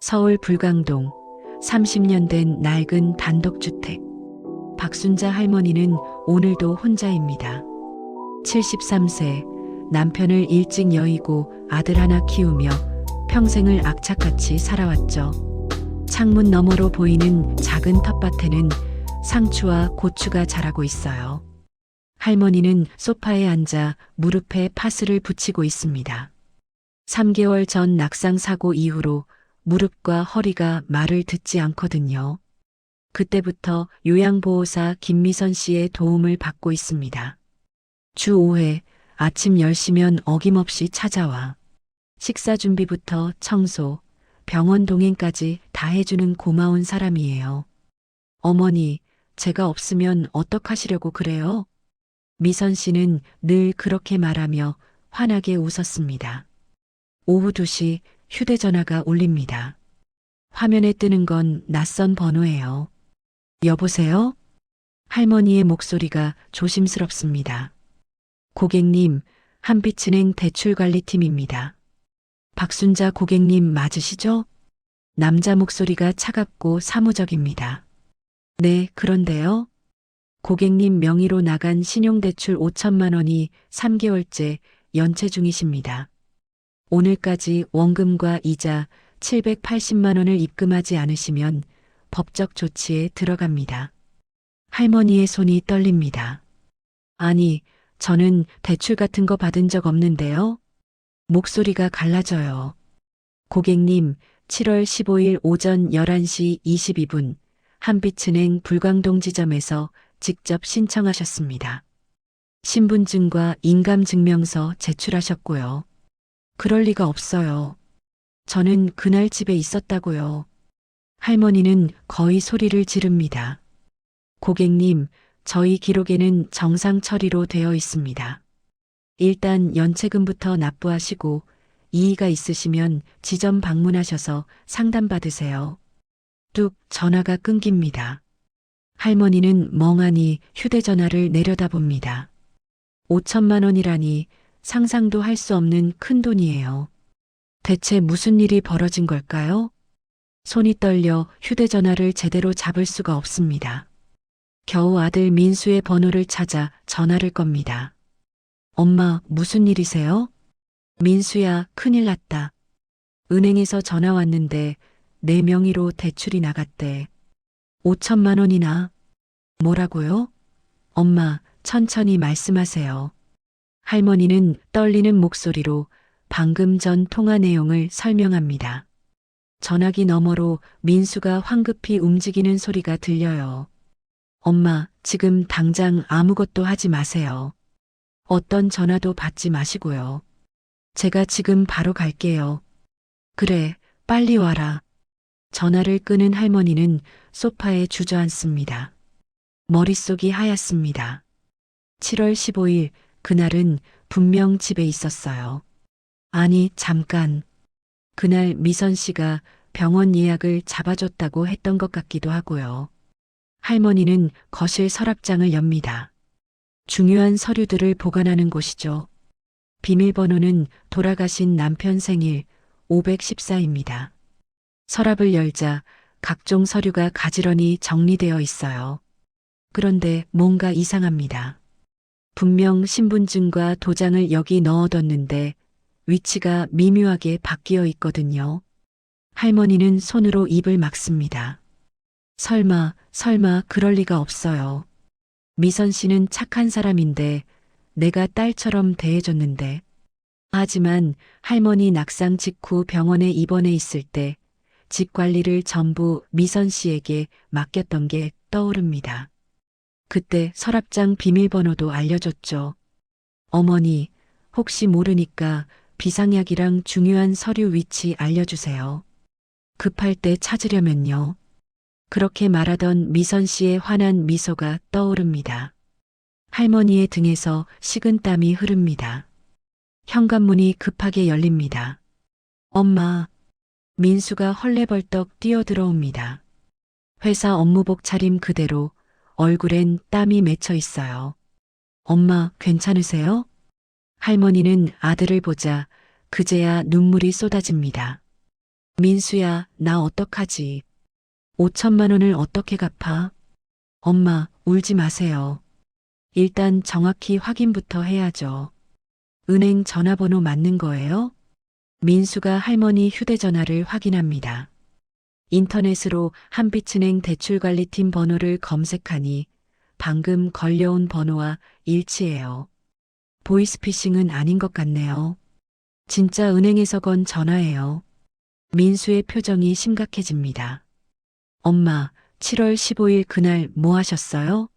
서울 불광동 30년 된 낡은 단독주택. 박순자 할머니는 오늘도 혼자입니다. 73세, 남편을 일찍 여의고 아들 하나 키우며 평생을 악착같이 살아왔죠. 창문 너머로 보이는 작은 텃밭에는 상추와 고추가 자라고 있어요. 할머니는 소파에 앉아 무릎에 파스를 붙이고 있습니다. 3개월 전 낙상 사고 이후로 무릎과 허리가 말을 듣지 않거든요. 그때부터 요양보호사 김미선 씨의 도움을 받고 있습니다. 주 5회 아침 10시면 어김없이 찾아와 식사 준비부터 청소, 병원 동행까지 다 해주는 고마운 사람이에요. 어머니, 제가 없으면 어떡하시려고 그래요? 미선 씨는 늘 그렇게 말하며 환하게 웃었습니다. 오후 2시 휴대전화가 울립니다. 화면에 뜨는 건 낯선 번호예요. 여보세요? 할머니의 목소리가 조심스럽습니다. 고객님, 한빛은행 대출관리팀입니다. 박순자 고객님 맞으시죠? 남자 목소리가 차갑고 사무적입니다. 네, 그런데요. 고객님 명의로 나간 신용대출 5천만 원이 3개월째 연체 중이십니다. 오늘까지 원금과 이자 780만 원을 입금하지 않으시면 법적 조치에 들어갑니다. 할머니의 손이 떨립니다. 아니, 저는 대출 같은 거 받은 적 없는데요. 목소리가 갈라져요. 고객님, 7월 15일 오전 11시 22분 한빛은행 불광동 지점에서 직접 신청하셨습니다. 신분증과 인감증명서 제출하셨고요. 그럴 리가 없어요. 저는 그날 집에 있었다고요. 할머니는 거의 소리를 지릅니다. 고객님, 저희 기록에는 정상 처리로 되어 있습니다. 일단 연체금부터 납부하시고 이의가 있으시면 지점 방문하셔서 상담받으세요. 뚝 전화가 끊깁니다. 할머니는 멍하니 휴대전화를 내려다봅니다. 5천만 원이라니 상상도 할 수 없는 큰 돈이에요. 대체 무슨 일이 벌어진 걸까요? 손이 떨려 휴대전화를 제대로 잡을 수가 없습니다. 겨우 아들 민수의 번호를 찾아 전화를 겁니다. 엄마, 무슨 일이세요? 민수야, 큰일 났다. 은행에서 전화 왔는데 내 명의로 대출이 나갔대. 5천만 원이나. 뭐라고요? 엄마, 천천히 말씀하세요. 할머니는 떨리는 목소리로 방금 전 통화 내용을 설명합니다. 전화기 너머로 민수가 황급히 움직이는 소리가 들려요. 엄마, 지금 당장 아무것도 하지 마세요. 어떤 전화도 받지 마시고요. 제가 지금 바로 갈게요. 그래, 빨리 와라. 전화를 끄는 할머니는 소파에 주저앉습니다. 머릿속이 하얗습니다. 7월 15일, 그날은 분명 집에 있었어요. 아니, 잠깐. 그날 미선 씨가 병원 예약을 잡아줬다고 했던 것 같기도 하고요. 할머니는 거실 서랍장을 엽니다. 중요한 서류들을 보관하는 곳이죠. 비밀번호는 돌아가신 남편 생일 514입니다. 서랍을 열자 각종 서류가 가지런히 정리되어 있어요. 그런데 뭔가 이상합니다. 분명 신분증과 도장을 여기 넣어뒀는데 위치가 미묘하게 바뀌어 있거든요. 할머니는 손으로 입을 막습니다. 설마 그럴 리가 없어요. 미선 씨는 착한 사람인데 내가 딸처럼 대해줬는데. 하지만 할머니 낙상 직후 병원에 입원해 있을 때 집 관리를 전부 미선 씨에게 맡겼던 게 떠오릅니다. 그때 서랍장 비밀번호도 알려줬죠. 어머니, 혹시 모르니까 비상약이랑 중요한 서류 위치 알려주세요. 급할 때 찾으려면요. 그렇게 말하던 미선 씨의 환한 미소가 떠오릅니다. 할머니의 등에서 식은땀이 흐릅니다. 현관문이 급하게 열립니다. 엄마, 민수가 헐레벌떡 뛰어들어옵니다. 회사 업무복 차림 그대로 얼굴엔 땀이 맺혀 있어요. 엄마, 괜찮으세요? 할머니는 아들을 보자 그제야 눈물이 쏟아집니다. 민수야, 나 어떡하지? 5천만 원을 어떻게 갚아? 엄마, 울지 마세요. 일단 정확히 확인부터 해야죠. 은행 전화번호 맞는 거예요? 민수가 할머니 휴대전화를 확인합니다. 인터넷으로 한빛은행 대출관리팀 번호를 검색하니 방금 걸려온 번호와 일치해요. 보이스피싱은 아닌 것 같네요. 진짜 은행에서 건 전화예요. 민수의 표정이 심각해집니다. 엄마, 7월 15일 그날 뭐 하셨어요?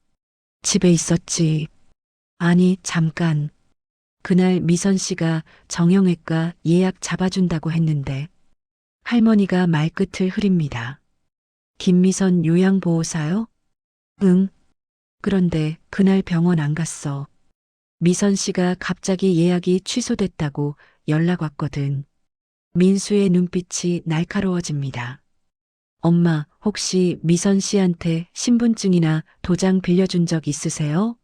집에 있었지. 아니, 잠깐. 그날 미선 씨가 정형외과 예약 잡아준다고 했는데 할머니가 말끝을 흐립니다. 김미선 요양보호사요? 응. 그런데 그날 병원 안 갔어. 미선 씨가 갑자기 예약이 취소됐다고 연락 왔거든. 민수의 눈빛이 날카로워집니다. 엄마, 혹시 미선 씨한테 신분증이나 도장 빌려준 적 있으세요?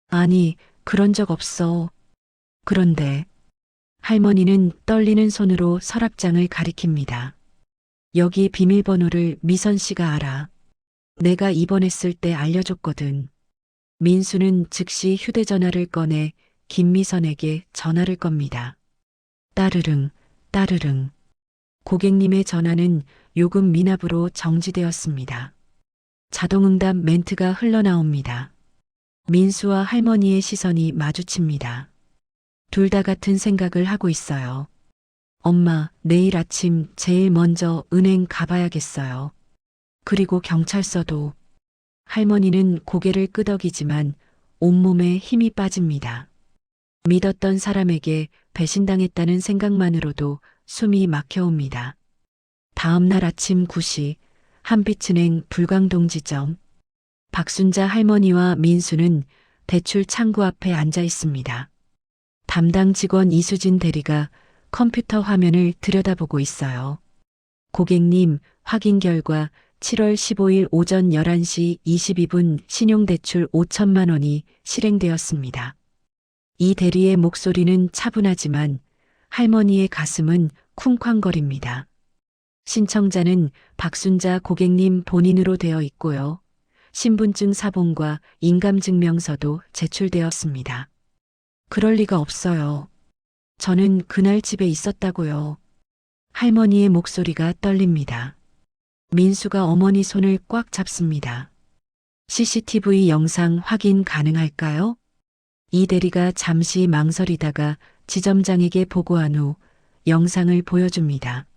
아니, 그런 적 없어. 그런데 할머니는 떨리는 손으로 서랍장을 가리킵니다. 여기 비밀번호를 미선 씨가 알아. 내가 입원했을 때 알려줬거든. 민수는 즉시 휴대전화를 꺼내 김미선에게 전화를 겁니다. 따르릉, 따르릉. 고객님의 전화는 요금 미납으로 정지되었습니다. 자동응답 멘트가 흘러나옵니다. 민수와 할머니의 시선이 마주칩니다. 둘 다 같은 생각을 하고 있어요. 엄마, 내일 아침 제일 먼저 은행 가봐야겠어요. 그리고 경찰서도. 할머니는 고개를 끄덕이지만 온몸에 힘이 빠집니다. 믿었던 사람에게 배신당했다는 생각만으로도 숨이 막혀옵니다. 다음 날 아침 9시 한빛은행 불광동 지점. 박순자 할머니와 민수는 대출 창구 앞에 앉아 있습니다. 담당 직원 이수진 대리가 컴퓨터 화면을 들여다보고 있어요. 고객님, 확인 결과 7월 15일 오전 11시 22분 신용대출 5천만 원이 실행되었습니다. 이 대리의 목소리는 차분하지만 할머니의 가슴은 쿵쾅거립니다. 신청자는 박순자 고객님 본인으로 되어 있고요. 신분증 사본과 인감증명서도 제출되었습니다. 그럴 리가 없어요. 저는 그날 집에 있었다고요. 할머니의 목소리가 떨립니다. 민수가 어머니 손을 꽉 잡습니다. CCTV 영상 확인 가능할까요? 이 대리가 잠시 망설이다가 지점장에게 보고한 후 영상을 보여줍니다.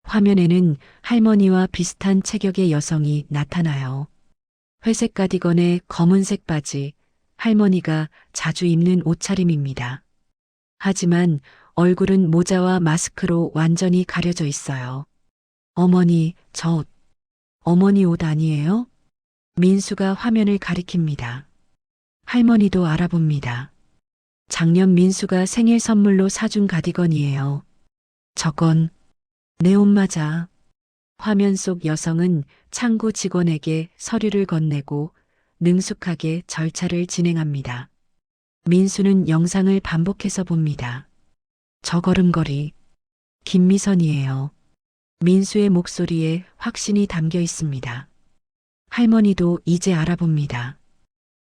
화면에는 할머니와 비슷한 체격의 여성이 나타나요. 회색 가디건에 검은색 바지, 할머니가 자주 입는 옷차림입니다. 하지만 얼굴은 모자와 마스크로 완전히 가려져 있어요. 어머니, 저 옷. 어머니 옷 아니에요? 민수가 화면을 가리킵니다. 할머니도 알아봅니다. 작년 민수가 생일 선물로 사준 가디건이에요. 저건 내 옷 맞아. 화면 속 여성은 창구 직원에게 서류를 건네고 능숙하게 절차를 진행합니다. 민수는 영상을 반복해서 봅니다. 저 걸음걸이 김미선이에요. 민수의 목소리에 확신이 담겨 있습니다. 할머니도 이제 알아봅니다.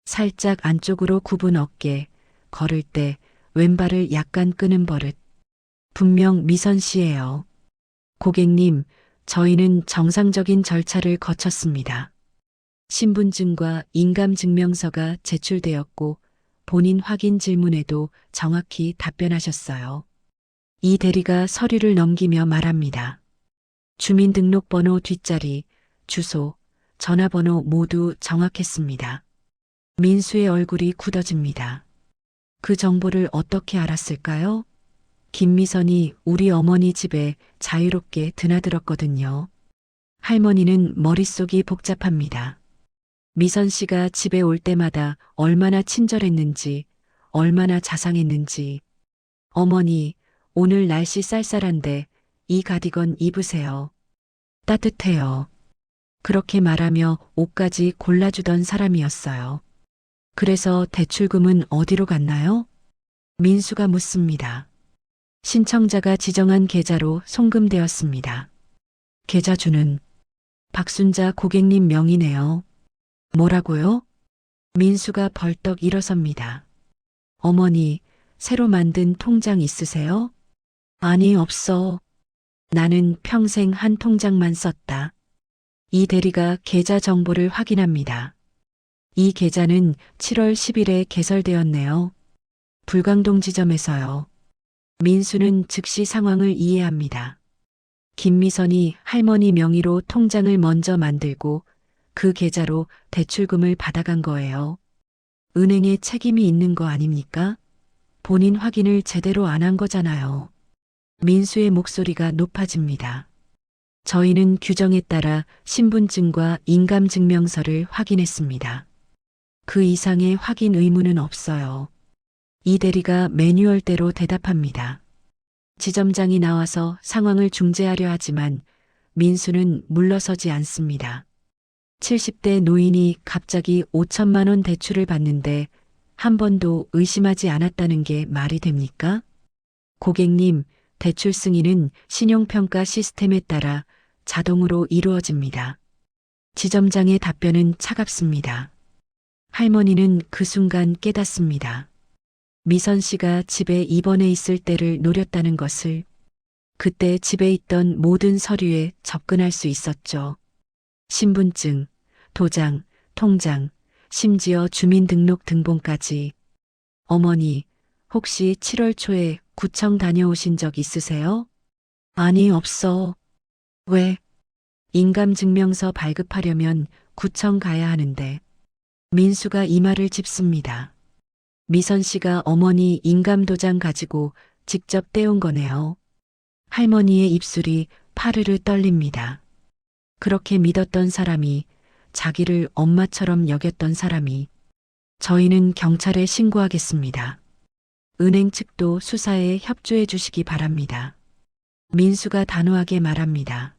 살짝 안쪽으로 굽은 어깨, 걸을 때 왼발을 약간 끄는 버릇. 분명 미선 씨예요. 고객님, 저희는 정상적인 절차를 거쳤습니다. 신분증과 인감증명서가 제출되었고 본인 확인 질문에도 정확히 답변하셨어요. 이 대리가 서류를 넘기며 말합니다. 주민등록번호 뒷자리, 주소, 전화번호 모두 정확했습니다. 민수의 얼굴이 굳어집니다. 그 정보를 어떻게 알았을까요? 김미선이 우리 어머니 집에 자유롭게 드나들었거든요. 할머니는 머릿속이 복잡합니다. 미선 씨가 집에 올 때마다 얼마나 친절했는지, 얼마나 자상했는지. 어머니, 오늘 날씨 쌀쌀한데 이 가디건 입으세요. 따뜻해요. 그렇게 말하며 옷까지 골라주던 사람이었어요. 그래서 대출금은 어디로 갔나요? 민수가 묻습니다. 신청자가 지정한 계좌로 송금되었습니다. 계좌주는 박순자 고객님 명의네요. 뭐라고요? 민수가 벌떡 일어섭니다. 어머니, 새로 만든 통장 있으세요? 아니, 없어. 나는 평생 한 통장만 썼다. 이 대리가 계좌 정보를 확인합니다. 이 계좌는 7월 10일에 개설되었네요. 불광동 지점에서요. 민수는 즉시 상황을 이해합니다. 김미선이 할머니 명의로 통장을 먼저 만들고 그 계좌로 대출금을 받아간 거예요. 은행에 책임이 있는 거 아닙니까? 본인 확인을 제대로 안 한 거잖아요. 민수의 목소리가 높아집니다. 저희는 규정에 따라 신분증과 인감증명서를 확인했습니다. 그 이상의 확인 의무는 없어요. 이 대리가 매뉴얼대로 대답합니다. 지점장이 나와서 상황을 중재하려 하지만 민수는 물러서지 않습니다. 70대 노인이 갑자기 5천만 원 대출을 받는데 한 번도 의심하지 않았다는 게 말이 됩니까? 고객님, 대출 승인은 신용평가 시스템에 따라 자동으로 이루어집니다. 지점장의 답변은 차갑습니다. 할머니는 그 순간 깨닫습니다. 미선 씨가 집에 입원해 있을 때를 노렸다는 것을. 그때 집에 있던 모든 서류에 접근할 수 있었죠. 신분증, 도장, 통장, 심지어 주민등록 등본까지. 어머니, 혹시 7월 초에 구청 다녀오신 적 있으세요? 아니, 없어. 왜? 인감증명서 발급하려면 구청 가야 하는데. 민수가 이 말을 짚습니다. 미선 씨가 어머니 인감도장 가지고 직접 떼온 거네요. 할머니의 입술이 파르르 떨립니다. 그렇게 믿었던 사람이, 자기를 엄마처럼 여겼던 사람이. 저희는 경찰에 신고하겠습니다. 은행 측도 수사에 협조해 주시기 바랍니다. 민수가 단호하게 말합니다.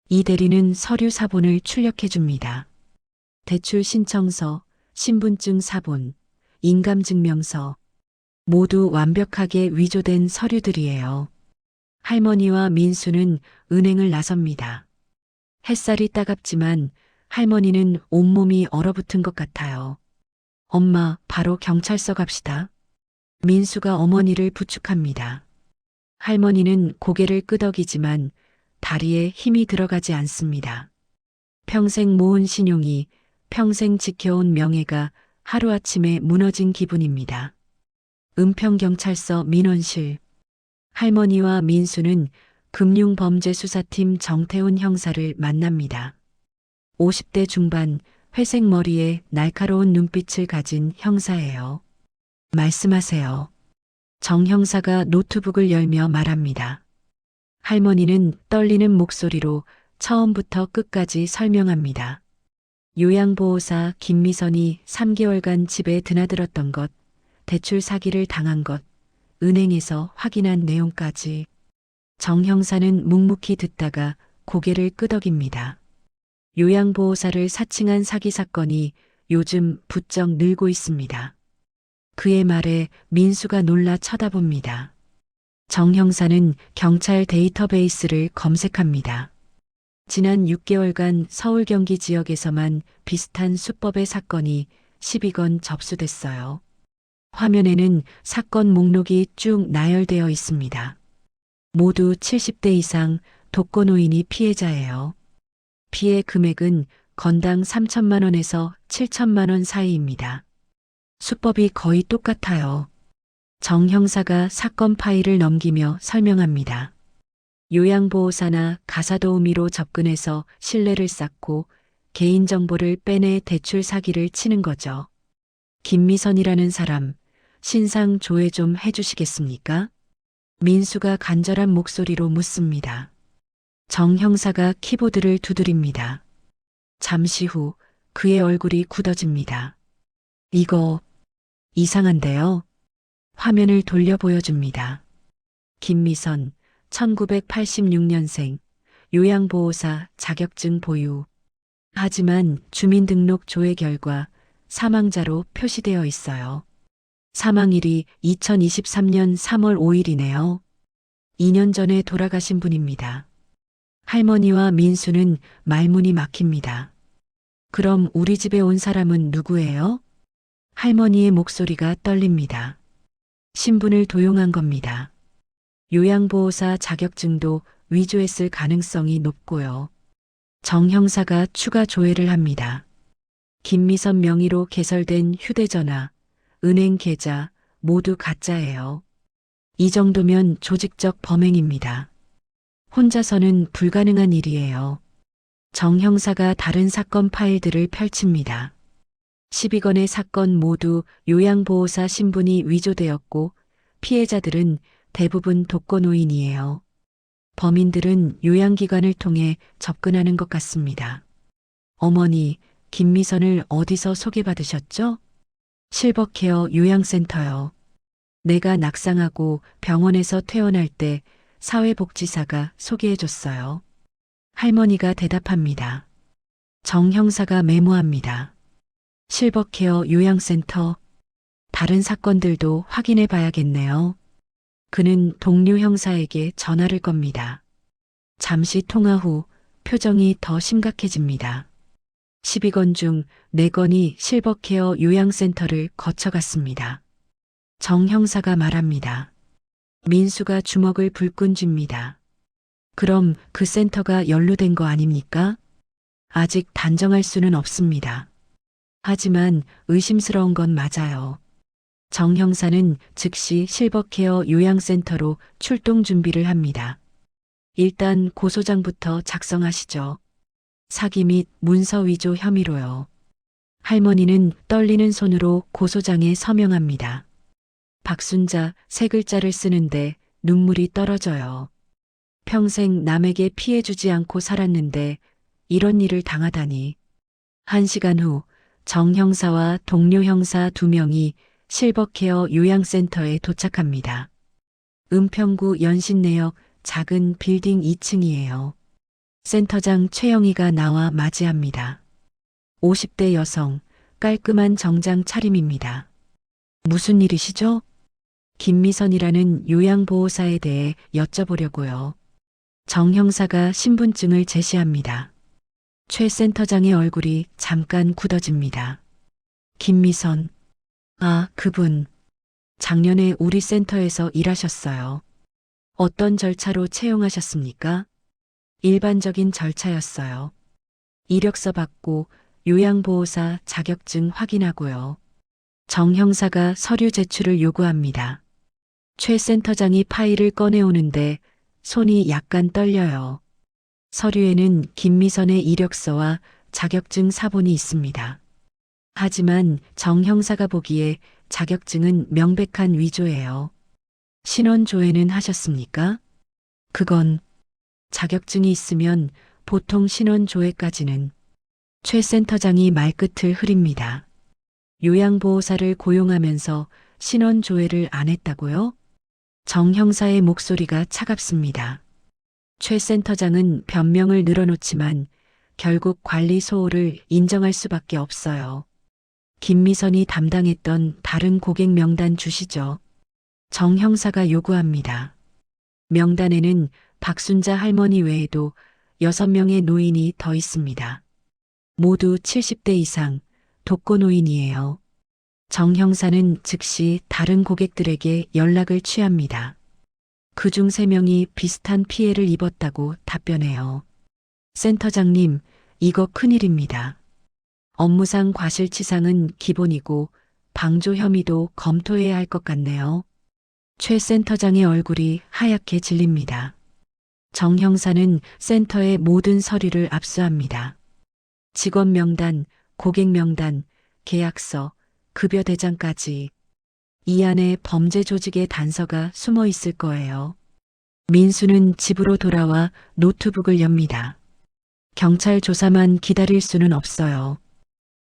이 대리는 서류 사본을 출력해 줍니다. 대출 신청서, 신분증 사본, 인감증명서, 모두 완벽하게 위조된 서류들이에요. 할머니와 민수는 은행을 나섭니다. 햇살이 따갑지만 할머니는 온몸이 얼어붙은 것 같아요. 엄마, 바로 경찰서 갑시다. 민수가 어머니를 부축합니다. 할머니는 고개를 끄덕이지만 다리에 힘이 들어가지 않습니다. 평생 모은 신용이, 평생 지켜온 명예가 하루아침에 무너진 기분입니다. 은평경찰서 민원실. 할머니와 민수는 금융범죄수사팀 정태훈 형사를 만납니다. 50대 중반, 회색 머리에 날카로운 눈빛을 가진 형사예요. 말씀하세요. 정 형사가 노트북을 열며 말합니다. 할머니는 떨리는 목소리로 처음부터 끝까지 설명합니다. 요양보호사 김미선이 3개월간 집에 드나들었던 것, 대출 사기를 당한 것, 은행에서 확인한 내용까지. 정 형사는 묵묵히 듣다가 고개를 끄덕입니다. 요양보호사를 사칭한 사기 사건이 요즘 부쩍 늘고 있습니다. 그의 말에 민수가 놀라 쳐다봅니다. 정 형사는 경찰 데이터베이스를 검색합니다. 지난 6개월간 서울 경기 지역에서만 비슷한 수법의 사건이 12건 접수됐어요. 화면에는 사건 목록이 쭉 나열되어 있습니다. 모두 70대 이상 독거노인이 피해자예요. 피해 금액은 건당 3천만 원에서 7천만 원 사이입니다. 수법이 거의 똑같아요. 정 형사가 사건 파일을 넘기며 설명합니다. 요양보호사나 가사도우미로 접근해서 신뢰를 쌓고 개인정보를 빼내 대출 사기를 치는 거죠. 김미선이라는 사람, 신상 조회 좀 해주시겠습니까? 민수가 간절한 목소리로 묻습니다. 정 형사가 키보드를 두드립니다. 잠시 후 그의 얼굴이 굳어집니다. 이거 이상한데요? 화면을 돌려 보여줍니다. 김미선, 1986년생, 요양보호사 자격증 보유. 하지만 주민등록 조회 결과 사망자로 표시되어 있어요. 사망일이 2023년 3월 5일이네요. 2년 전에 돌아가신 분입니다. 할머니와 민수는 말문이 막힙니다. 그럼 우리 집에 온 사람은 누구예요? 할머니의 목소리가 떨립니다. 신분을 도용한 겁니다. 요양보호사 자격증도 위조했을 가능성이 높고요. 정 형사가 추가 조회를 합니다. 김미선 명의로 개설된 휴대전화, 은행 계좌 모두 가짜예요. 이 정도면 조직적 범행입니다. 혼자서는 불가능한 일이에요. 정 형사가 다른 사건 파일들을 펼칩니다. 12건의 사건 모두 요양보호사 신분이 위조되었고 피해자들은 대부분 독거노인이에요. 범인들은 요양기관을 통해 접근하는 것 같습니다. 어머니, 김미선을 어디서 소개받으셨죠? 실버케어 요양센터요. 내가 낙상하고 병원에서 퇴원할 때 사회복지사가 소개해줬어요. 할머니가 대답합니다. 정 형사가 메모합니다. 실버케어 요양센터. 다른 사건들도 확인해 봐야겠네요. 그는 동료 형사에게 전화를 겁니다. 잠시 통화 후 표정이 더 심각해집니다. 12건 중 4건이 실버케어 요양센터를 거쳐갔습니다. 정 형사가 말합니다. 민수가 주먹을 불끈 쥡니다. 그럼 그 센터가 연루된 거 아닙니까? 아직 단정할 수는 없습니다. 하지만 의심스러운 건 맞아요. 정 형사는 즉시 실버케어 요양센터로 출동 준비를 합니다. 일단 고소장부터 작성하시죠. 사기 및 문서 위조 혐의로요. 할머니는 떨리는 손으로 고소장에 서명합니다. 박순자 3글자를 쓰는데 눈물이 떨어져요. 평생 남에게 피해 주지 않고 살았는데 이런 일을 당하다니. 1시간 후 정 형사와 동료 형사 2명이 실버케어 요양센터에 도착합니다. 은평구 연신내역 작은 빌딩 2층이에요. 센터장 최영희가 나와 맞이합니다. 50대 여성, 깔끔한 정장 차림입니다. 무슨 일이시죠? 김미선이라는 요양보호사에 대해 여쭤보려고요. 정 형사가 신분증을 제시합니다. 최 센터장의 얼굴이 잠깐 굳어집니다. 김미선. 아, 그분. 작년에 우리 센터에서 일하셨어요. 어떤 절차로 채용하셨습니까? 일반적인 절차였어요. 이력서 받고 요양보호사 자격증 확인하고요. 정 형사가 서류 제출을 요구합니다. 최 센터장이 파일을 꺼내오는데 손이 약간 떨려요. 서류에는 김미선의 이력서와 자격증 사본이 있습니다. 하지만 정 형사가 보기에 자격증은 명백한 위조예요. 신원 조회는 하셨습니까? 그건 자격증이 있으면 보통 신원 조회까지는. 최 센터장이 말끝을 흐립니다. 요양보호사를 고용하면서 신원 조회를 안 했다고요? 정 형사의 목소리가 차갑습니다. 최 센터장은 변명을 늘어놓지만 결국 관리 소홀을 인정할 수밖에 없어요. 김미선이 담당했던 다른 고객 명단 주시죠. 정 형사가 요구합니다. 명단에는 박순자 할머니 외에도 6명의 노인이 더 있습니다. 모두 70대 이상 독거노인이에요. 정 형사는 즉시 다른 고객들에게 연락을 취합니다. 그중 3명이 비슷한 피해를 입었다고 답변해요. 센터장님, 이거 큰일입니다. 업무상 과실치상은 기본이고 방조 혐의도 검토해야 할 것 같네요. 최 센터장의 얼굴이 하얗게 질립니다. 정 형사는 센터의 모든 서류를 압수합니다. 직원 명단, 고객 명단, 계약서, 급여 대장까지. 이 안에 범죄 조직의 단서가 숨어 있을 거예요. 민수는 집으로 돌아와 노트북을 엽니다. 경찰 조사만 기다릴 수는 없어요.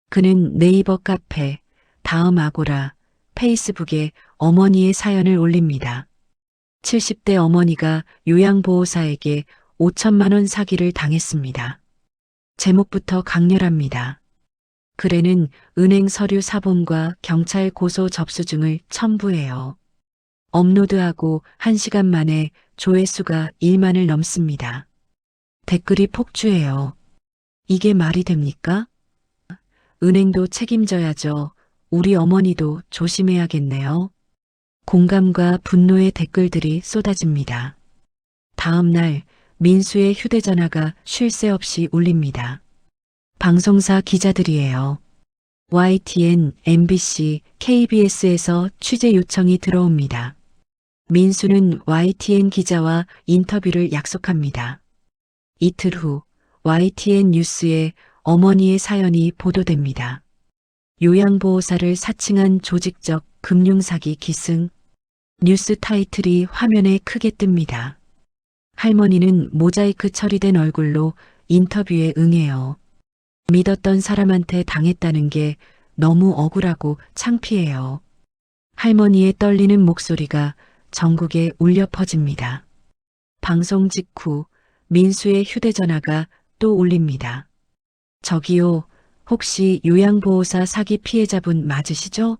그는 네이버 카페, 다음 아고라, 페이스북에 어머니의 사연을 올립니다. 70대 어머니가 요양보호사에게 5천만 원 사기를 당했습니다. 제목부터 강렬합니다. 글에는 은행 서류 사본과 경찰 고소 접수증을 첨부해요. 업로드하고 1시간 만에 조회수가 1만을 넘습니다. 댓글이 폭주해요. 이게 말이 됩니까? 은행도 책임져야죠. 우리 어머니도 조심해야겠네요. 공감과 분노의 댓글들이 쏟아집니다. 다음 날 민수의 휴대전화가 쉴 새 없이 울립니다. 방송사 기자들이에요. YTN, MBC, KBS에서 취재 요청이 들어옵니다. 민수는 YTN 기자와 인터뷰를 약속합니다. 이틀 후 YTN 뉴스에 어머니의 사연이 보도됩니다. 요양보호사를 사칭한 조직적 금융사기 기승. 뉴스 타이틀이 화면에 크게 뜹니다. 할머니는 모자이크 처리된 얼굴로 인터뷰에 응해요. 믿었던 사람한테 당했다는 게 너무 억울하고 창피해요. 할머니의 떨리는 목소리가 전국에 울려 퍼집니다. 방송 직후 민수의 휴대전화가 또 울립니다. 저기요, 혹시 요양보호사 사기 피해자분 맞으시죠?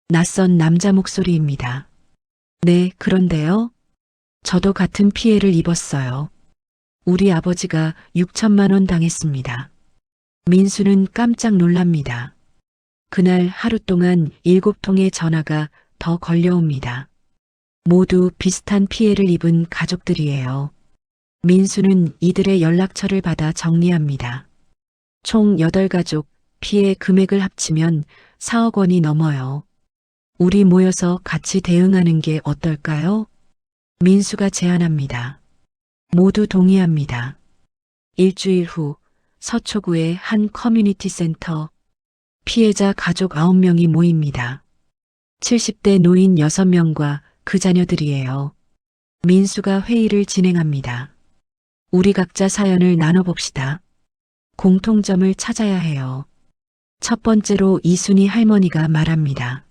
낯선 남자 목소리입니다. 네, 그런데요. 저도 같은 피해를 입었어요. 우리 아버지가 6천만 원 당했습니다. 민수는 깜짝 놀랍니다. 그날 하루 동안 7통의 전화가 더 걸려옵니다. 모두 비슷한 피해를 입은 가족들이에요. 민수는 이들의 연락처를 받아 정리합니다. 총 8가족, 피해 금액을 합치면 4억 원이 넘어요. 우리 모여서 같이 대응하는 게 어떨까요? 민수가 제안합니다. 모두 동의합니다. 일주일 후 서초구의 한 커뮤니티 센터. 피해자 가족 9명이 모입니다. 70대 노인 6명과 그 자녀들이에요. 민수가 회의를 진행합니다. 우리 각자 사연을 나눠봅시다. 공통점을 찾아야 해요. 첫 번째로 이순희 할머니가 말합니다.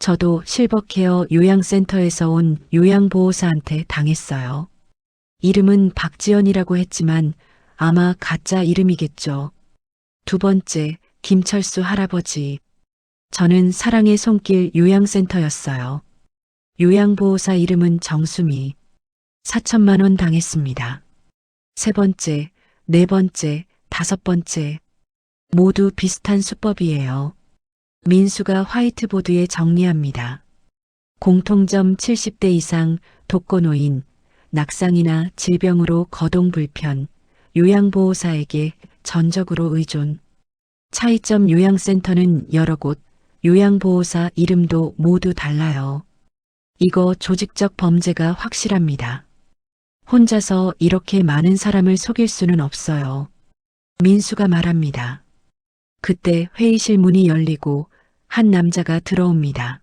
저도 실버케어 요양센터에서 온 요양보호사한테 당했어요. 이름은 박지연이라고 했지만 아마 가짜 이름이겠죠. 두 번째, 김철수 할아버지. 저는 사랑의 손길 요양센터였어요. 요양보호사 이름은 정수미. 4천만 원 당했습니다. 세 번째, 네 번째, 다섯 번째. 모두 비슷한 수법이에요. 민수가 화이트보드에 정리합니다. 공통점 70대 이상 독거노인, 낙상이나 질병으로 거동 불편, 요양보호사에게 전적으로 의존. 차이점 요양센터는 여러 곳, 요양보호사 이름도 모두 달라요. 이거 조직적 범죄가 확실합니다. 혼자서 이렇게 많은 사람을 속일 수는 없어요. 민수가 말합니다. 그때 회의실 문이 열리고 한 남자가 들어옵니다.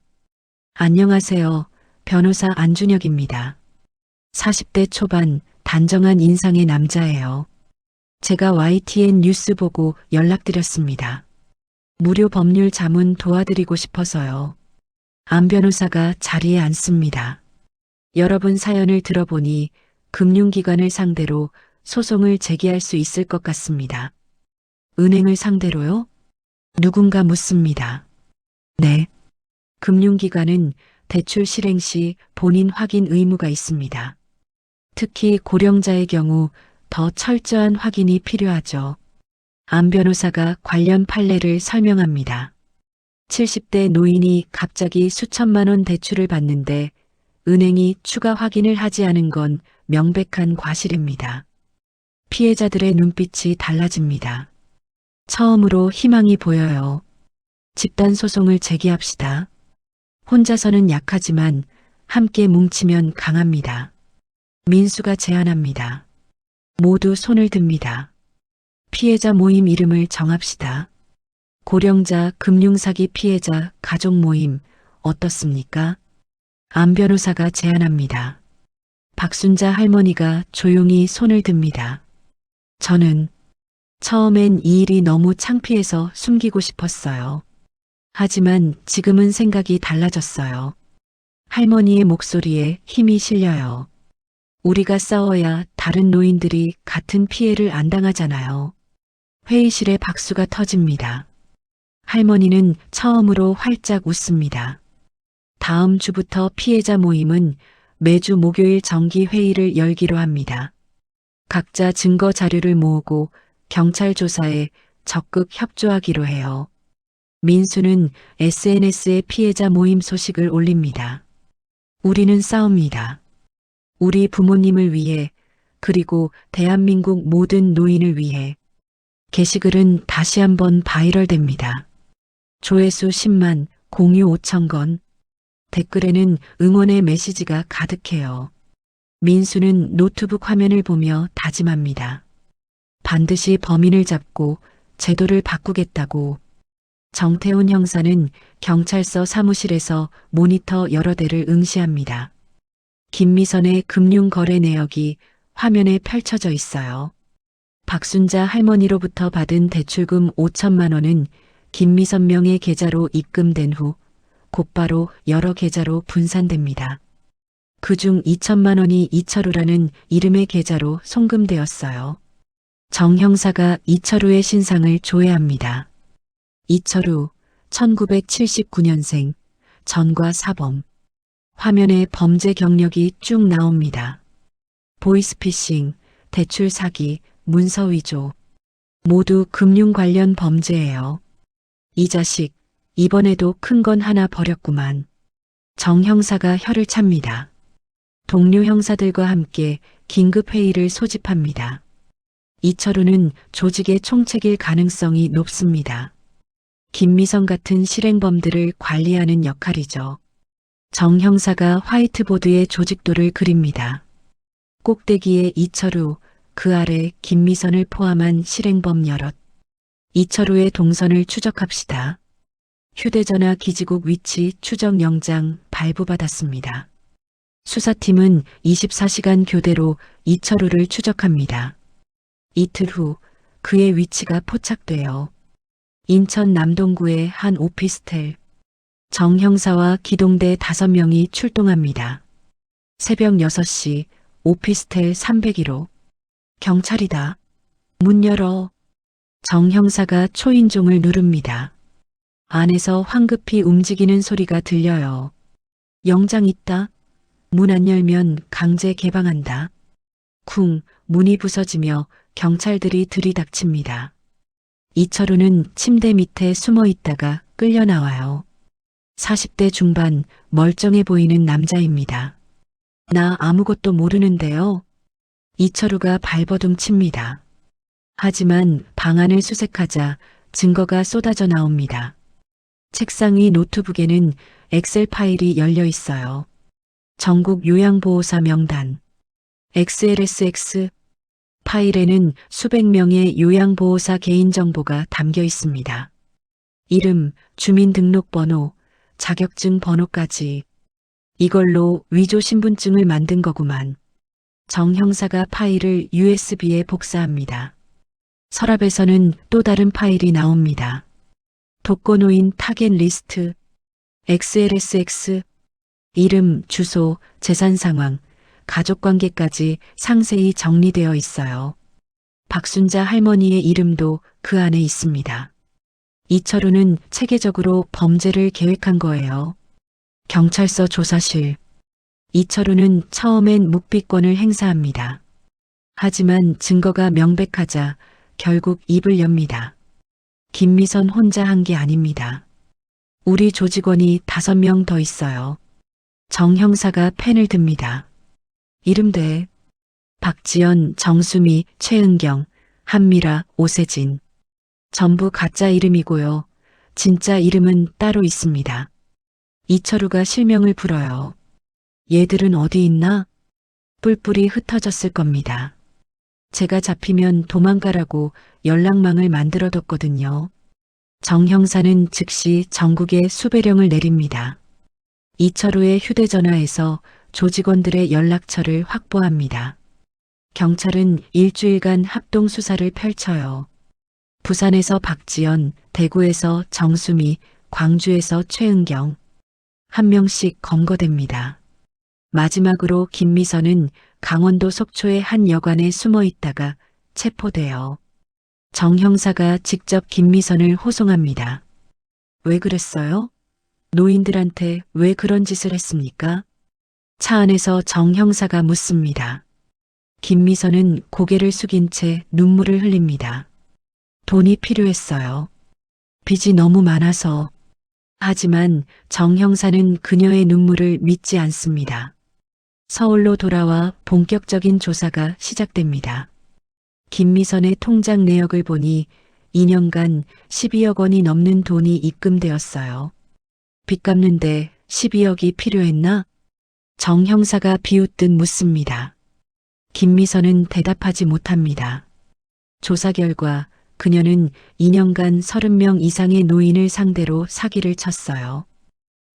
안녕하세요. 변호사 안준혁입니다. 40대 초반 단정한 인상의 남자예요. 제가 YTN 뉴스 보고 연락드렸습니다. 무료 법률 자문 도와드리고 싶어서요. 안 변호사가 자리에 앉습니다. 여러분 사연을 들어보니 금융기관을 상대로 소송을 제기할 수 있을 것 같습니다. 은행을 상대로요? 누군가 묻습니다. 네. 금융기관은 대출 실행 시 본인 확인 의무가 있습니다. 특히 고령자의 경우 더 철저한 확인이 필요하죠. 안 변호사가 관련 판례를 설명합니다. 70대 노인이 갑자기 수천만 원 대출을 받는데 은행이 추가 확인을 하지 않은 건 명백한 과실입니다. 피해자들의 눈빛이 달라집니다. 처음으로 희망이 보여요. 집단 소송을 제기합시다. 혼자서는 약하지만 함께 뭉치면 강합니다. 민수가 제안합니다. 모두 손을 듭니다. 피해자 모임 이름을 정합시다. 고령자 금융사기 피해자 가족 모임 어떻습니까? 안 변호사가 제안합니다. 박순자 할머니가 조용히 손을 듭니다. 저는 처음엔 이 일이 너무 창피해서 숨기고 싶었어요. 하지만 지금은 생각이 달라졌어요. 할머니의 목소리에 힘이 실려요. 우리가 싸워야 다른 노인들이 같은 피해를 안 당하잖아요. 회의실에 박수가 터집니다. 할머니는 처음으로 활짝 웃습니다. 다음 주부터 피해자 모임은 매주 목요일 정기 회의를 열기로 합니다. 각자 증거 자료를 모으고 경찰 조사에 적극 협조하기로 해요. 민수는 SNS에 피해자 모임 소식을 올립니다. 우리는 싸웁니다. 우리 부모님을 위해, 그리고 대한민국 모든 노인을 위해. 게시글은 다시 한번 바이럴됩니다. 조회수 10만, 공유 5천 건. 댓글에는 응원의 메시지가 가득해요. 민수는 노트북 화면을 보며 다짐합니다. 반드시 범인을 잡고 제도를 바꾸겠다고. 정태훈 형사는 경찰서 사무실에서 모니터 여러 대를 응시합니다. 김미선의 금융거래 내역이 화면에 펼쳐져 있어요. 박순자 할머니로부터 받은 대출금 5천만 원은 김미선 명의 계좌로 입금된 후 곧바로 여러 계좌로 분산됩니다. 그중 2천만 원이 이철우라는 이름의 계좌로 송금되었어요. 정 형사가 이철우의 신상을 조회합니다. 이철우, 1979년생, 전과 사범. 화면에 범죄 경력이 쭉 나옵니다. 보이스피싱, 대출 사기, 문서 위조. 모두 금융 관련 범죄예요. 이 자식, 이번에도 큰 건 하나 버렸구만. 정 형사가 혀를 찹니다. 동료 형사들과 함께 긴급회의를 소집합니다. 이철우는 조직의 총책일 가능성이 높습니다. 김미선 같은 실행범들을 관리하는 역할이죠. 정 형사가 화이트보드에 조직도를 그립니다. 꼭대기에 이철우, 그 아래 김미선을 포함한 실행범 여럿. 이철우의 동선을 추적합시다. 휴대전화 기지국 위치 추적 영장 발부받았습니다. 수사팀은 24시간 교대로 이철우를 추적합니다. 이틀 후 그의 위치가 포착돼요. 인천 남동구의 한 오피스텔. 정 형사와 기동대 5명이 출동합니다. 새벽 6시 오피스텔 301호. 경찰이다. 문 열어. 정 형사가 초인종을 누릅니다. 안에서 황급히 움직이는 소리가 들려요. 영장 있다. 문 안 열면 강제 개방한다. 쿵, 문이 부서지며 경찰들이 들이닥칩니다. 이철우는 침대 밑에 숨어 있다가 끌려 나와요. 40대 중반 멀쩡해 보이는 남자입니다. 나 아무것도 모르는데요. 이철우가 발버둥 칩니다. 하지만 방안을 수색하자 증거가 쏟아져 나옵니다. 책상 위 노트북에는 엑셀 파일이 열려 있어요. 전국 요양보호사 명단. XLSX. 파일에는 수백 명의 요양보호사 개인정보가 담겨 있습니다. 이름, 주민등록번호, 자격증 번호까지. 이걸로 위조 신분증을 만든 거구만. 정 형사가 파일을 USB에 복사합니다. 서랍에서는 또 다른 파일이 나옵니다. 독거노인 타겟 리스트, XLSX, 이름, 주소, 재산 상황, 가족관계까지 상세히 정리되어 있어요. 박순자 할머니의 이름도 그 안에 있습니다. 이철우는 체계적으로 범죄를 계획한 거예요. 경찰서 조사실. 이철우는 처음엔 묵비권을 행사합니다. 하지만 증거가 명백하자 결국 입을 엽니다. 김미선 혼자 한 게 아닙니다. 우리 조직원이 5명 더 있어요. 정 형사가 펜을 듭니다. 이름대. 박지연, 정수미, 최은경, 한미라, 오세진. 전부 가짜 이름이고요. 진짜 이름은 따로 있습니다. 이철우가 실명을 불어요. 얘들은 어디 있나? 뿔뿔이 흩어졌을 겁니다. 제가 잡히면 도망가라고 연락망을 만들어뒀거든요. 정 형사는 즉시 전국에 수배령을 내립니다. 이철우의 휴대전화에서 조직원들의 연락처를 확보합니다. 경찰은 일주일간 합동 수사를 펼쳐요. 부산에서 박지연, 대구에서 정수미, 광주에서 최은경. 한 명씩 검거됩니다. 마지막으로 김미선은 강원도 속초의 한 여관에 숨어 있다가 체포돼요. 정 형사가 직접 김미선을 호송합니다. 왜 그랬어요? 노인들한테 왜 그런 짓을 했습니까? 차 안에서 정 형사가 묻습니다. 김미선은 고개를 숙인 채 눈물을 흘립니다. 돈이 필요했어요. 빚이 너무 많아서. 하지만 정 형사는 그녀의 눈물을 믿지 않습니다. 서울로 돌아와 본격적인 조사가 시작됩니다. 김미선의 통장 내역을 보니 2년간 12억 원이 넘는 돈이 입금되었어요. 빚 갚는데 12억이 필요했나? 정 형사가 비웃듯 묻습니다. 김미선은 대답하지 못합니다. 조사 결과 그녀는 2년간 30명 이상의 노인을 상대로 사기를 쳤어요.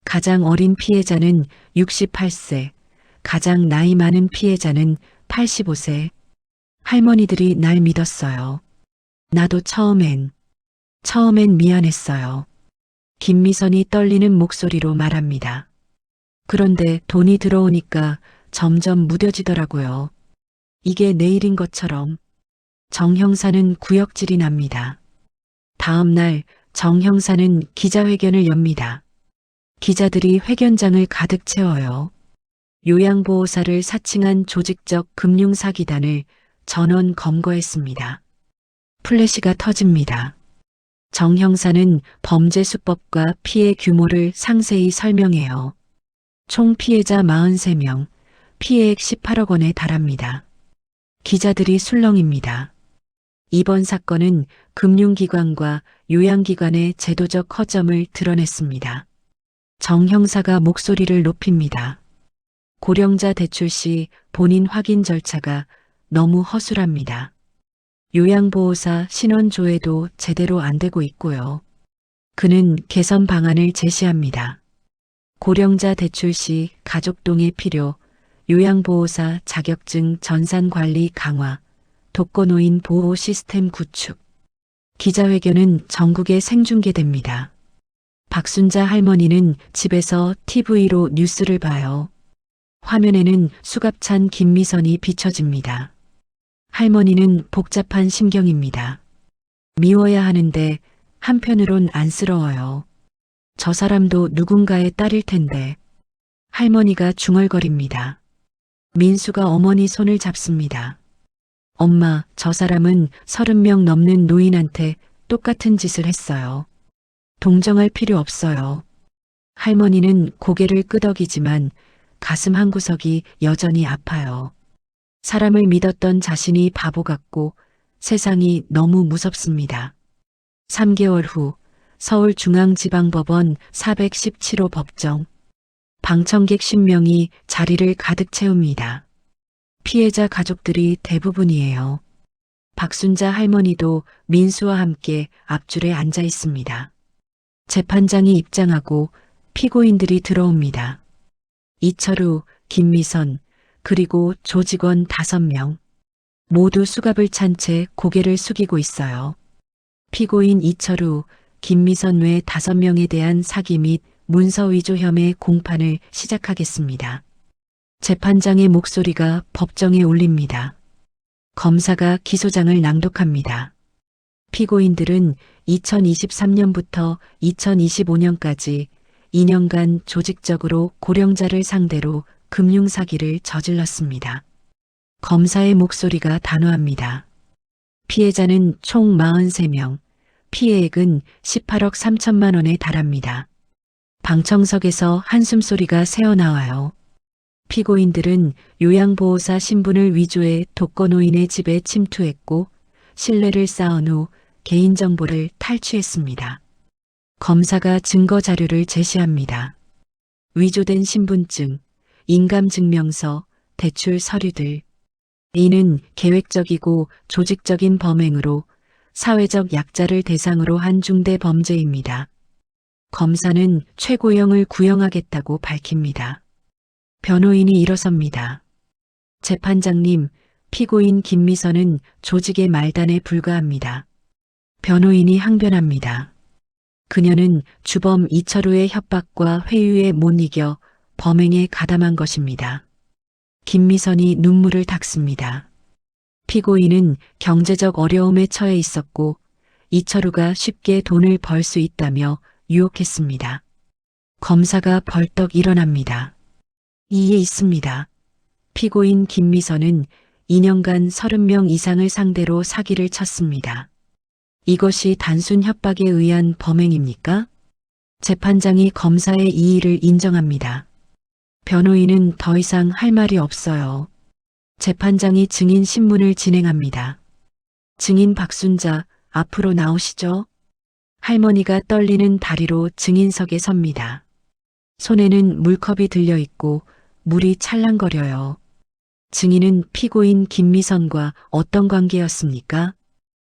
가장 어린 피해자는 68세, 가장 나이 많은 피해자는 85세. 할머니들이 날 믿었어요. 나도 처음엔 미안했어요. 김미선이 떨리는 목소리로 말합니다. 그런데 돈이 들어오니까 점점 무뎌지더라고요. 이게 내일인 것처럼. 정 형사는 구역질이 납니다. 다음 날 정 형사는 기자회견을 엽니다. 기자들이 회견장을 가득 채워요. 요양보호사를 사칭한 조직적 금융사기단을 전원 검거했습니다. 플래시가 터집니다. 정 형사는 범죄 수법과 피해 규모를 상세히 설명해요. 총 피해자 43명, 피해액 18억 원에 달합니다. 기자들이 술렁입니다. 이번 사건은 금융기관과 요양기관의 제도적 허점을 드러냈습니다. 정 형사가 목소리를 높입니다. 고령자 대출 시 본인 확인 절차가 너무 허술합니다. 요양보호사 신원 조회도 제대로 안 되고 있고요. 그는 개선 방안을 제시합니다. 고령자 대출 시 가족동의 필요, 요양보호사 자격증 전산 관리 강화, 독거노인 보호 시스템 구축. 기자회견은 전국에 생중계됩니다. 박순자 할머니는 집에서 TV로 뉴스를 봐요. 화면에는 수갑찬 김미선이 비춰집니다. 할머니는 복잡한 심경입니다. 미워야 하는데 한편으론 안쓰러워요. 저 사람도 누군가의 딸일 텐데. 할머니가 중얼거립니다. 민수가 어머니 손을 잡습니다. 엄마, 저 사람은 30명 넘는 노인한테 똑같은 짓을 했어요. 동정할 필요 없어요. 할머니는 고개를 끄덕이지만 가슴 한구석이 여전히 아파요. 사람을 믿었던 자신이 바보 같고 세상이 너무 무섭습니다. 3개월 후 서울중앙지방법원 417호 법정. 방청객 10명이 자리를 가득 채웁니다. 피해자 가족들이 대부분이에요. 박순자 할머니도 민수와 함께 앞줄에 앉아 있습니다. 재판장이 입장하고 피고인들이 들어옵니다. 이철우, 김미선, 그리고 조직원 5명. 모두 수갑을 찬 채 고개를 숙이고 있어요. 피고인 이철우, 김미선 외 5명에 대한 사기 및 문서 위조 혐의 공판을 시작하겠습니다. 재판장의 목소리가 법정에 울립니다. 검사가 기소장을 낭독합니다. 피고인들은 2023년부터 2025년까지 2년간 조직적으로 고령자를 상대로 금융사기를 저질렀습니다. 검사의 목소리가 단호합니다. 피해자는 총 43명, 피해액은 18억 3천만 원에 달합니다. 방청석에서 한숨소리가 새어나와요. 피고인들은 요양보호사 신분을 위조해 독거노인의 집에 침투했고 신뢰를 쌓은 후 개인정보를 탈취했습니다. 검사가 증거 자료를 제시합니다. 위조된 신분증, 인감증명서, 대출 서류들. 이는 계획적이고 조직적인 범행으로 사회적 약자를 대상으로 한 중대 범죄입니다. 검사는 최고형을 구형하겠다고 밝힙니다. 변호인이 일어섭니다. 재판장님, 피고인 김미선은 조직의 말단에 불과합니다. 변호인이 항변합니다. 그녀는 주범 이철우의 협박과 회유에 못 이겨 범행에 가담한 것입니다. 김미선이 눈물을 닦습니다. 피고인은 경제적 어려움에 처해 있었고 이철우가 쉽게 돈을 벌 수 있다며 유혹했습니다. 검사가 벌떡 일어납니다. 이에 있습니다. 피고인 김미선은 2년간 30명 이상을 상대로 사기를 쳤습니다. 이것이 단순 협박에 의한 범행입니까? 재판장이 검사의 이의를 인정합니다. 변호인은 더 이상 할 말이 없어요. 재판장이 증인 신문을 진행합니다. 증인 박순자, 앞으로 나오시죠. 할머니가 떨리는 다리로 증인석에 섭니다. 손에는 물컵이 들려 있고 물이 찰랑거려요. 증인은 피고인 김미선과 어떤 관계였습니까?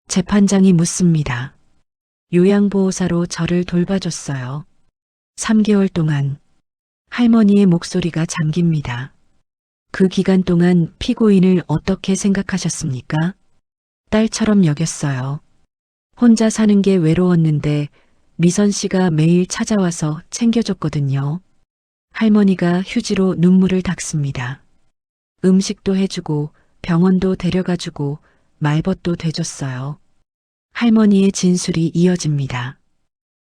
재판장이 묻습니다. 요양보호사로 저를 돌봐줬어요. 3개월 동안. 할머니의 목소리가 잠깁니다. 그 기간 동안 피고인을 어떻게 생각하셨습니까? 딸처럼 여겼어요. 혼자 사는 게 외로웠는데 미선 씨가 매일 찾아와서 챙겨줬거든요. 할머니가 휴지로 눈물을 닦습니다. 음식도 해주고 병원도 데려가주고 말벗도 대줬어요. 할머니의 진술이 이어집니다.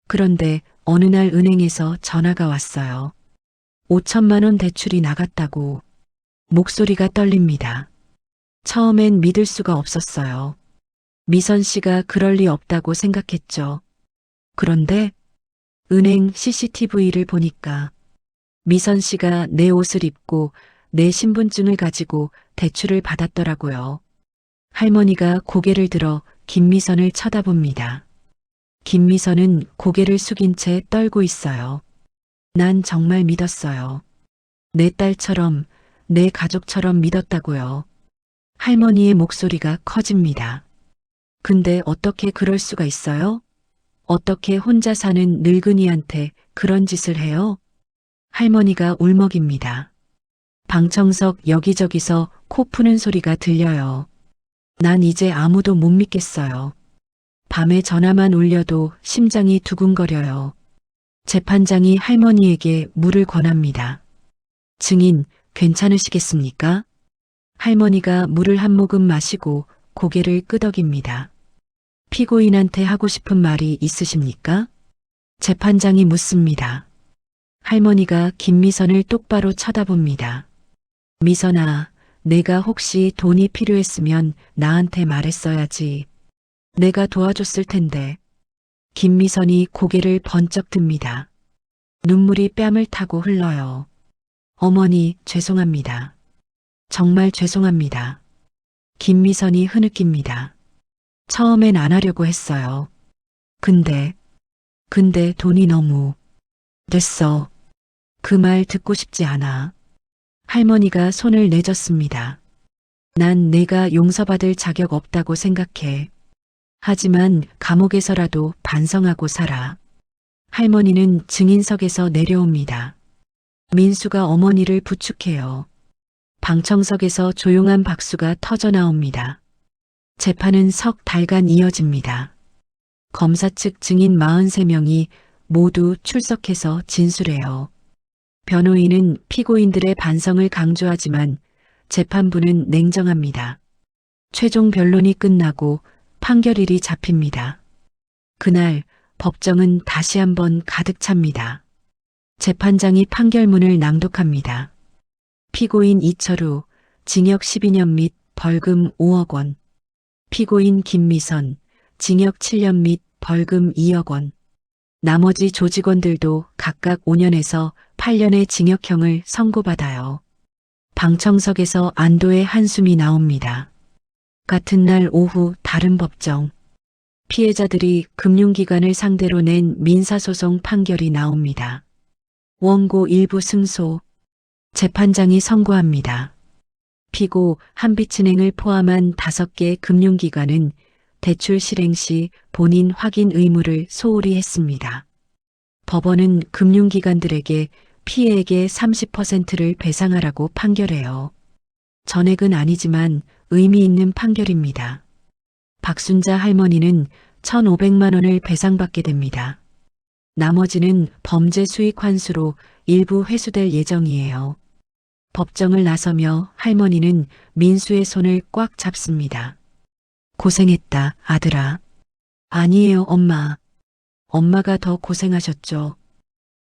그런데 어느 날 은행에서 전화가 왔어요. 5천만 원 대출이 나갔다고. 목소리가 떨립니다. 처음엔 믿을 수가 없었어요. 미선 씨가 그럴 리 없다고 생각했죠. 그런데 은행 CCTV를 보니까 미선 씨가 내 옷을 입고 내 신분증을 가지고 대출을 받았더라고요. 할머니가 고개를 들어 김미선을 쳐다봅니다. 김미선은 고개를 숙인 채 떨고 있어요. 난 정말 믿었어요. 내 딸처럼, 내 가족처럼 믿었다고요. 할머니의 목소리가 커집니다. 근데 어떻게 그럴 수가 있어요? 어떻게 혼자 사는 늙은이한테 그런 짓을 해요? 할머니가 울먹입니다. 방청석 여기저기서 코 푸는 소리가 들려요. 난 이제 아무도 못 믿겠어요. 밤에 전화만 울려도 심장이 두근거려요. 재판장이 할머니에게 물을 권합니다. 증인, 괜찮으시겠습니까? 할머니가 물을 한 모금 마시고 고개를 끄덕입니다. 피고인한테 하고 싶은 말이 있으십니까? 재판장이 묻습니다. 할머니가 김미선을 똑바로 쳐다봅니다. 미선아, 내가 혹시 돈이 필요했으면 나한테 말했어야지. 내가 도와줬을 텐데. 김미선이 고개를 번쩍 듭니다. 눈물이 뺨을 타고 흘러요. 어머니, 죄송합니다. 정말 죄송합니다. 김미선이 흐느낍니다. 처음엔 안 하려고 했어요. 근데 돈이 너무. 됐어. 그 말 듣고 싶지 않아. 할머니가 손을 내젓습니다. 난 내가 용서받을 자격 없다고 생각해. 하지만 감옥에서라도 반성하고 살아. 할머니는 증인석에서 내려옵니다. 민수가 어머니를 부축해요. 방청석에서 조용한 박수가 터져 나옵니다. 재판은 석 달간 이어집니다. 검사 측 증인 43명이 모두 출석해서 진술해요. 변호인은 피고인들의 반성을 강조하지만 재판부는 냉정합니다. 최종 변론이 끝나고 판결일이 잡힙니다. 그날 법정은 다시 한번 가득 찹니다. 재판장이 판결문을 낭독합니다. 피고인 이철우, 징역 12년 및 벌금 5억 원. 피고인 김미선, 징역 7년 및 벌금 2억 원. 나머지 조직원들도 각각 5년에서 8년의 징역형을 선고받아요. 방청석에서 안도의 한숨이 나옵니다. 같은 날 오후 다른 법정. 피해자들이 금융기관을 상대로 낸 민사소송 판결이 나옵니다. 원고 일부 승소. 재판장이 선고합니다. 피고 한빛은행을 포함한 5개 금융기관은 대출 실행 시 본인 확인 의무를 소홀히 했습니다. 법원은 금융기관들에게 피해액의 30%를 배상하라고 판결해요. 전액은 아니지만 의미 있는 판결입니다. 박순자 할머니는 1,500만 원을 배상받게 됩니다. 나머지는 범죄 수익 환수로 일부 회수될 예정이에요. 법정을 나서며 할머니는 민수의 손을 꽉 잡습니다. 고생했다, 아들아. 아니에요, 엄마. 엄마가 더 고생하셨죠.